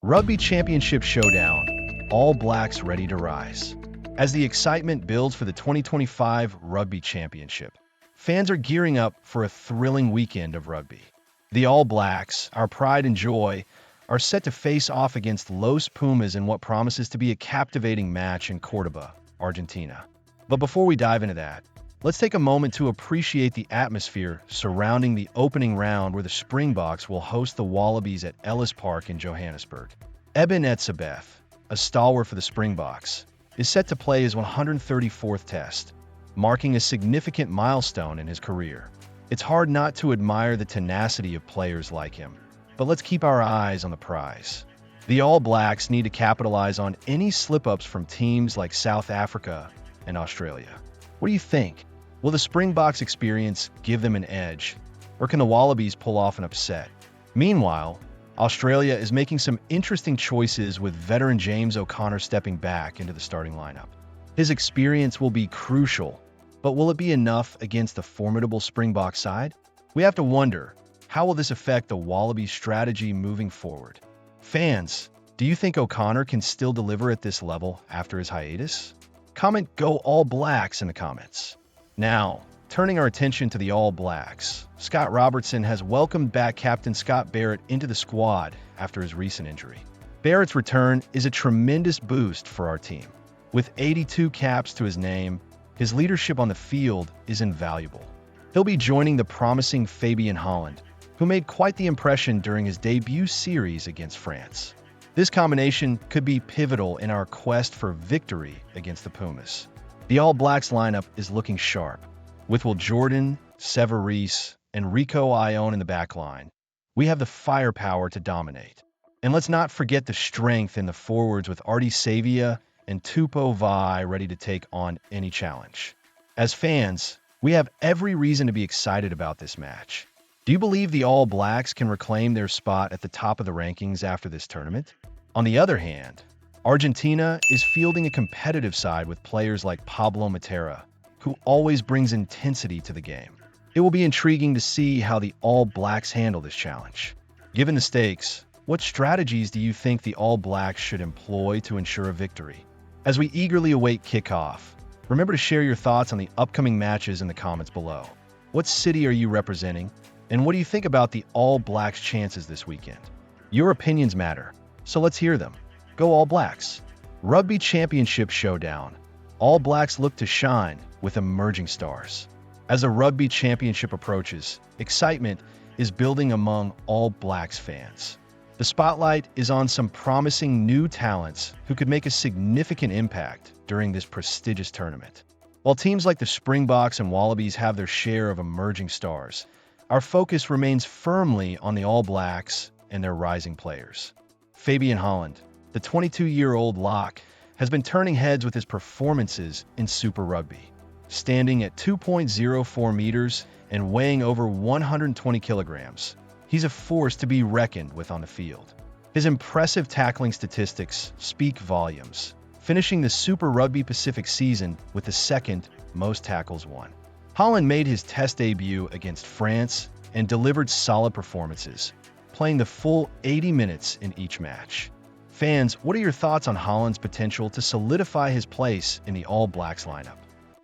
Rugby Championship showdown, All Blacks ready to rise. As the excitement builds for the 2025 Rugby Championship, fans are gearing up for a thrilling weekend of rugby. The All Blacks, our pride and joy, are set to face off against Los Pumas in what promises to be a captivating match in Córdoba, Argentina. But before we dive into that, let's take a moment to appreciate the atmosphere surrounding the opening round where the Springboks will host the Wallabies at Ellis Park in Johannesburg. Etzebeth, a stalwart for the Springboks, is set to play his 134th test, marking a significant milestone in his career. It's hard not to admire the tenacity of players like him, but let's keep our eyes on the prize. The All Blacks need to capitalize on any slip-ups from teams like South Africa and Australia. What do you think? Will the Springboks experience give them an edge, or can the Wallabies pull off an upset? Meanwhile, Australia is making some interesting choices with veteran James O'Connor stepping back into the starting lineup. His experience will be crucial, but will it be enough against the formidable Springbok side? We have to wonder, how will this affect the Wallabies' strategy moving forward? Fans, do you think O'Connor can still deliver at this level after his hiatus? Comment "Go All Blacks" in the comments. Now, turning our attention to the All Blacks, Scott Robertson has welcomed back Captain Scott Barrett into the squad after his recent injury. Barrett's return is a tremendous boost for our team. With 82 caps to his name, his leadership on the field is invaluable. He'll be joining the promising Fabian Holland, who made quite the impression during his debut series against France. This combination could be pivotal in our quest for victory against the Pumas. The All Blacks lineup is looking sharp. With Will Jordan, Severis, and Rico Ione in the backline, we have the firepower to dominate. And let's not forget the strength in the forwards with Artie Savia and Tupou Vai ready to take on any challenge. As fans, we have every reason to be excited about this match. Do you believe the All Blacks can reclaim their spot at the top of the rankings after this tournament? On the other hand, Argentina is fielding a competitive side with players like Pablo Matera, who always brings intensity to the game. It will be intriguing to see how the All Blacks handle this challenge. Given the stakes, what strategies do you think the All Blacks should employ to ensure a victory? As we eagerly await kickoff, remember to share your thoughts on the upcoming matches in the comments below. What city are you representing? And what do you think about the All Blacks' chances this weekend? Your opinions matter, so let's hear them. Go All Blacks! Rugby Championship showdown. All Blacks look to shine with emerging stars. As the Rugby Championship approaches, excitement is building among All Blacks fans. The spotlight is on some promising new talents who could make a significant impact during this prestigious tournament. While teams like the Springboks and Wallabies have their share of emerging stars, our focus remains firmly on the All Blacks and their rising players. Fabian Holland, the 22-year-old lock, has been turning heads with his performances in Super Rugby. Standing at 2.04 meters and weighing over 120 kilograms, he's a force to be reckoned with on the field. His impressive tackling statistics speak volumes, finishing the Super Rugby Pacific season with the second most tackles won. Holland made his test debut against France and delivered solid performances, playing the full 80 minutes in each match. Fans, what are your thoughts on Holland's potential to solidify his place in the All Blacks lineup?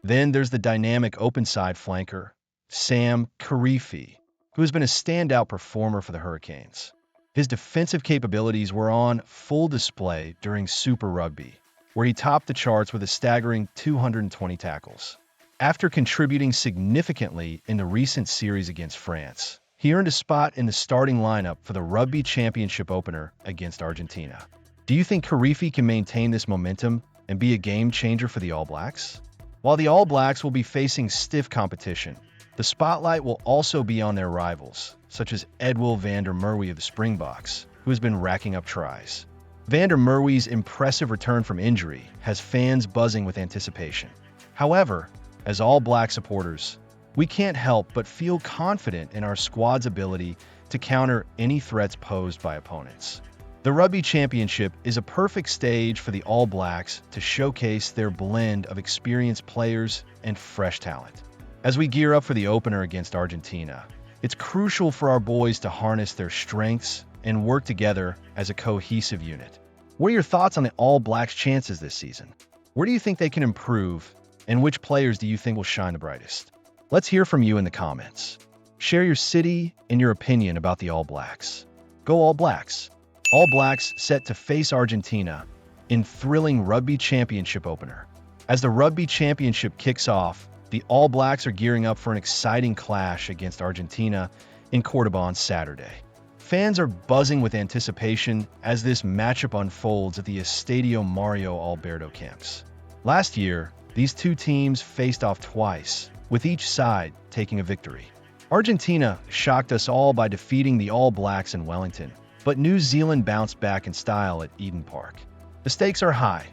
Then there's the dynamic open-side flanker, Sam Karifi, who has been a standout performer for the Hurricanes. His defensive capabilities were on full display during Super Rugby, where he topped the charts with a staggering 220 tackles. After contributing significantly in the recent series against France, he earned a spot in the starting lineup for the Rugby Championship opener against Argentina. Do you think Karifi can maintain this momentum and be a game-changer for the All Blacks? While the All Blacks will be facing stiff competition, the spotlight will also be on their rivals, such as Edwill van der Merwe of the Springboks, who has been racking up tries. Van der Merwe's impressive return from injury has fans buzzing with anticipation. However, as All Black supporters, we can't help but feel confident in our squad's ability to counter any threats posed by opponents. The Rugby Championship is a perfect stage for the All Blacks to showcase their blend of experienced players and fresh talent. As we gear up for the opener against Argentina, it's crucial for our boys to harness their strengths and work together as a cohesive unit. What are your thoughts on the All Blacks' chances this season? Where do you think they can improve, and which players do you think will shine the brightest? Let's hear from you in the comments. Share your city and your opinion about the All Blacks. Go All Blacks! All Blacks set to face Argentina in thrilling Rugby Championship opener. As the Rugby Championship kicks off, the All Blacks are gearing up for an exciting clash against Argentina in Cordoba on Saturday. Fans are buzzing with anticipation as this matchup unfolds at the Estadio Mario Alberto camps. Last year, these two teams faced off twice, with each side taking a victory. Argentina shocked us all by defeating the All Blacks in Wellington, but New Zealand bounced back in style at Eden Park. The stakes are high,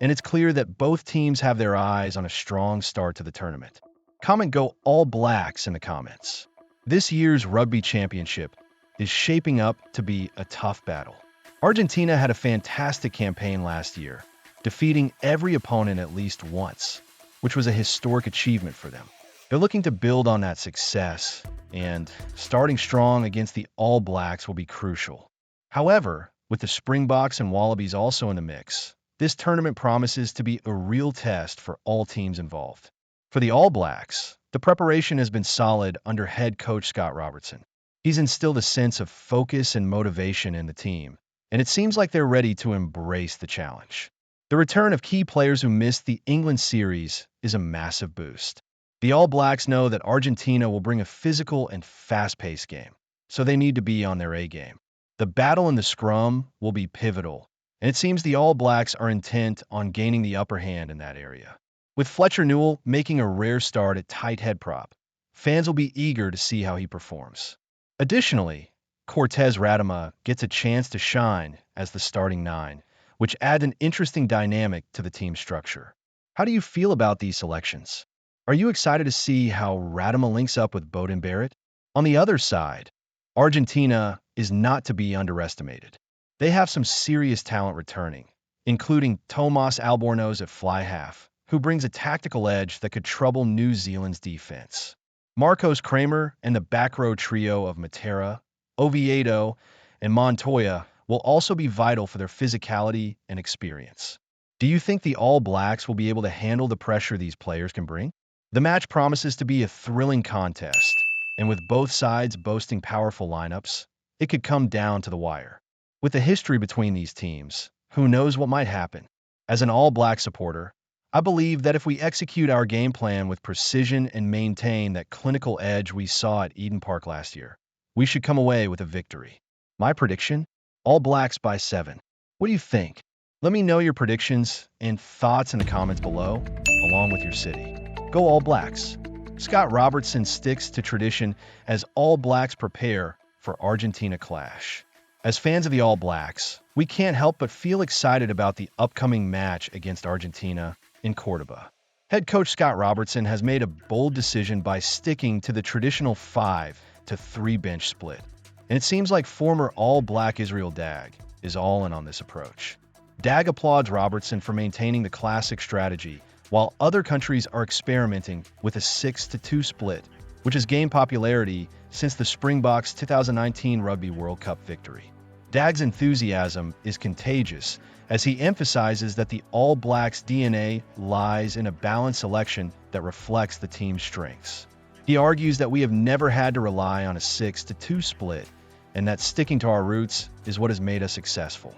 and it's clear that both teams have their eyes on a strong start to the tournament. Comment Go All Blacks in the comments. This year's Rugby Championship is shaping up to be a tough battle. Argentina had a fantastic campaign last year, defeating every opponent at least once, which was a historic achievement for them. They're looking to build on that success, and starting strong against the All Blacks will be crucial. However, with the Springboks and Wallabies also in the mix, this tournament promises to be a real test for all teams involved. For the All Blacks, the preparation has been solid under head coach Scott Robertson. He's instilled a sense of focus and motivation in the team, and it seems like they're ready to embrace the challenge. The return of key players who missed the England series is a massive boost. The All Blacks know that Argentina will bring a physical and fast-paced game, so they need to be on their A game. The battle in the scrum will be pivotal, and it seems the All Blacks are intent on gaining the upper hand in that area. With Fletcher Newell making a rare start at tight head prop, fans will be eager to see how he performs. Additionally, Cortez Radama gets a chance to shine as the starting nine, which adds an interesting dynamic to the team structure. How do you feel about these selections? Are you excited to see how Radama links up with Beauden Barrett? On the other side, Argentina is not to be underestimated. They have some serious talent returning, including Tomas Albornoz at fly half, who brings a tactical edge that could trouble New Zealand's defense. Marcos Kramer and the back row trio of Matera, Oviedo, and Montoya will also be vital for their physicality and experience. Do you think the All Blacks will be able to handle the pressure these players can bring? The match promises to be a thrilling contest, and with both sides boasting powerful lineups, it could come down to the wire. With the history between these teams, who knows what might happen? As an All Black supporter, I believe that if we execute our game plan with precision and maintain that clinical edge we saw at Eden Park last year, we should come away with a victory. My prediction? All Blacks by 7. What do you think? Let me know your predictions and thoughts in the comments below, along with your city. Go All Blacks! Scott Robertson sticks to tradition as All Blacks prepare for Argentina clash. As fans of the All Blacks, we can't help but feel excited about the upcoming match against Argentina in Cordoba. Head coach Scott Robertson has made a bold decision by sticking to the traditional 5-3 bench split. And it seems like former All Black Israel Dag is all in on this approach. Dag applauds Robertson for maintaining the classic strategy, while other countries are experimenting with a 6-2 split, which has gained popularity since the Springboks' 2019 Rugby World Cup victory. Dag's enthusiasm is contagious as he emphasizes that the All Blacks' DNA lies in a balanced selection that reflects the team's strengths. He argues that we have never had to rely on a 6-2 split, and that sticking to our roots is what has made us successful.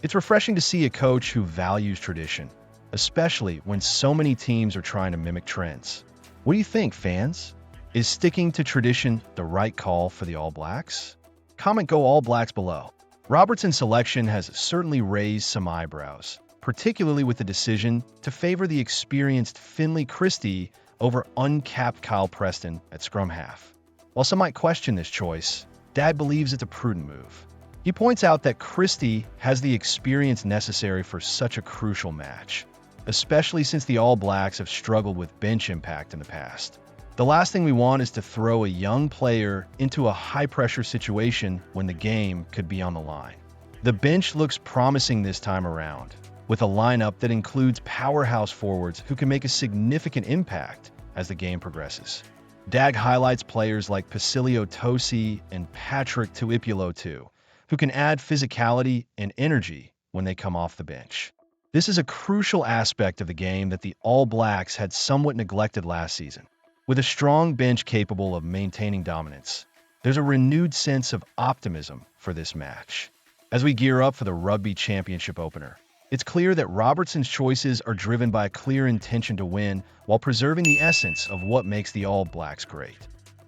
It's refreshing to see a coach who values tradition, especially when so many teams are trying to mimic trends. What do you think, fans? Is sticking to tradition the right call for the All Blacks? Comment Go All Blacks below. Robertson's selection has certainly raised some eyebrows, particularly with the decision to favor the experienced Finlay Christie over uncapped Kyle Preston at scrum half. While some might question this choice, Dag believes it's a prudent move. He points out that Christie has the experience necessary for such a crucial match, especially since the All Blacks have struggled with bench impact in the past. The last thing we want is to throw a young player into a high-pressure situation when the game could be on the line. The bench looks promising this time around, with a lineup that includes powerhouse forwards who can make a significant impact as the game progresses. Dag highlights players like Pacilio Tosi and Patrick Tuipulotu, who can add physicality and energy when they come off the bench. This is a crucial aspect of the game that the All Blacks had somewhat neglected last season. With a strong bench capable of maintaining dominance, there's a renewed sense of optimism for this match. As we gear up for the Rugby Championship opener, it's clear that Robertson's choices are driven by a clear intention to win while preserving the essence of what makes the All Blacks great.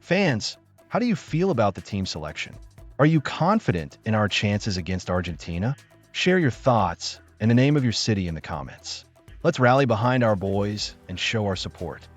Fans, how do you feel about the team selection? Are you confident in our chances against Argentina? Share your thoughts and the name of your city in the comments. Let's rally behind our boys and show our support.